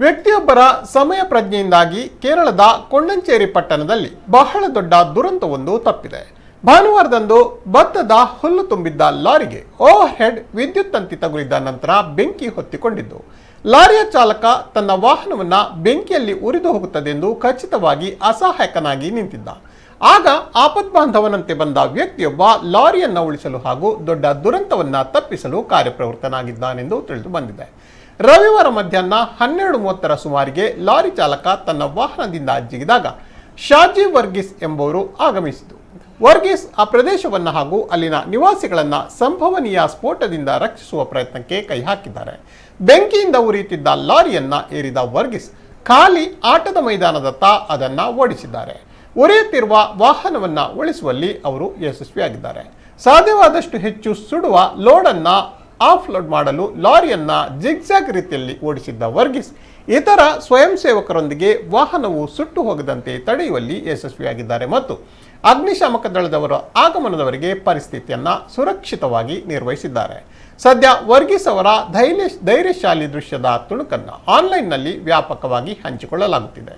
ವ್ಯಕ್ತಿಯೊಬ್ಬರ ಸಮಯ ಪ್ರಜ್ಞೆಯಿಂದಾಗಿ ಕೇರಳದ ಕೊಂಡಂಚೇರಿ ಪಟ್ಟಣದಲ್ಲಿ ಬಹಳ ದೊಡ್ಡ ದುರಂತವೊಂದು ತಪ್ಪಿದೆ. ಭಾನುವಾರದಂದು ಭತ್ತದ ಹುಲ್ಲು ತುಂಬಿದ್ದ ಲಾರಿಗೆ ಓವರ್ ಹೆಡ್ ವಿದ್ಯುತ್ ತಂತಿ ತಗುಲಿದ ನಂತರ ಬೆಂಕಿ ಹೊತ್ತಿಕೊಂಡಿದ್ದು, ಲಾರಿಯ ಚಾಲಕ ತನ್ನ ವಾಹನವನ್ನ ಬೆಂಕಿಯಲ್ಲಿ ಉರಿದು ಹೋಗುತ್ತದೆಂದು ಖಚಿತವಾಗಿ ಅಸಹಾಯಕನಾಗಿ ನಿಂತಿದ್ದ. ಆಗ ಆಪದ್ಬಾಂಧವನಂತೆ ಬಂದ ವ್ಯಕ್ತಿಯೊಬ್ಬ ಲಾರಿಯನ್ನ ಉಳಿಸಲು ಹಾಗೂ ದೊಡ್ಡ ದುರಂತವನ್ನ ತಪ್ಪಿಸಲು ಕಾರ್ಯಪ್ರವೃತ್ತನಾಗಿದ್ದಾನೆಂದು ತಿಳಿದು ಬಂದಿದೆ. ರವಿವಾರ ಮಧ್ಯಾಹ್ನ 12:30 ಸುಮಾರಿಗೆ ಲಾರಿ ಚಾಲಕ ತನ್ನ ವಾಹನದಿಂದ ಜಿಗಿದಾಗ ಶಾಜಿ ವರ್ಗೀಸ್ ಎಂಬುವರು ಆಗಮಿಸಿತು. ವರ್ಗೀಸ್ ಆ ಪ್ರದೇಶವನ್ನು ಹಾಗೂ ಅಲ್ಲಿನ ನಿವಾಸಿಗಳನ್ನ ಸಂಭವನೀಯ ಸ್ಫೋಟದಿಂದ ರಕ್ಷಿಸುವ ಪ್ರಯತ್ನಕ್ಕೆ ಕೈ ಹಾಕಿದ್ದಾರೆ. ಬೆಂಕಿಯಿಂದ ಉರಿಯುತ್ತಿದ್ದ ಲಾರಿಯನ್ನ ಏರಿದ ವರ್ಗೀಸ್ ಖಾಲಿ ಆಟದ ಮೈದಾನದತ್ತ ಅದನ್ನ ಓಡಿಸಿದ್ದಾರೆ. ಉರಿಯುತ್ತಿರುವ ವಾಹನವನ್ನ ಉಳಿಸುವಲ್ಲಿ ಅವರು ಯಶಸ್ವಿಯಾಗಿದ್ದಾರೆ. ಸಾಧ್ಯವಾದಷ್ಟು ಹೆಚ್ಚು ಸುಡುವ ಲೋಡನ್ನ ಆಫ್ ಲೋಡ್ ಮಾಡಲು ಲಾರಿಯನ್ನ ಜಿಗ್ಜಾಗ್ ರೀತಿಯಲ್ಲಿ ಓಡಿಸಿದ್ದ ವರ್ಗೀಸ್ ಇತರ ಸ್ವಯಂ ಸೇವಕರೊಂದಿಗೆ ವಾಹನವು ಸುಟ್ಟು ಹೋಗದಂತೆ ತಡೆಯುವಲ್ಲಿ ಯಶಸ್ವಿಯಾಗಿದ್ದಾರೆ ಮತ್ತು ಅಗ್ನಿಶಾಮಕ ದಳದವರ ಆಗಮನದವರೆಗೆ ಪರಿಸ್ಥಿತಿಯನ್ನ ಸುರಕ್ಷಿತವಾಗಿ ನಿರ್ವಹಿಸಿದ್ದಾರೆ. ಸದ್ಯ ವರ್ಗೀಸ್ ಅವರ ಧೈರ್ಯಶಾಲಿ ದೃಶ್ಯದ ತುಣುಕನ್ನು ಆನ್ಲೈನ್ನಲ್ಲಿ ವ್ಯಾಪಕವಾಗಿ ಹಂಚಿಕೊಳ್ಳಲಾಗುತ್ತಿದೆ.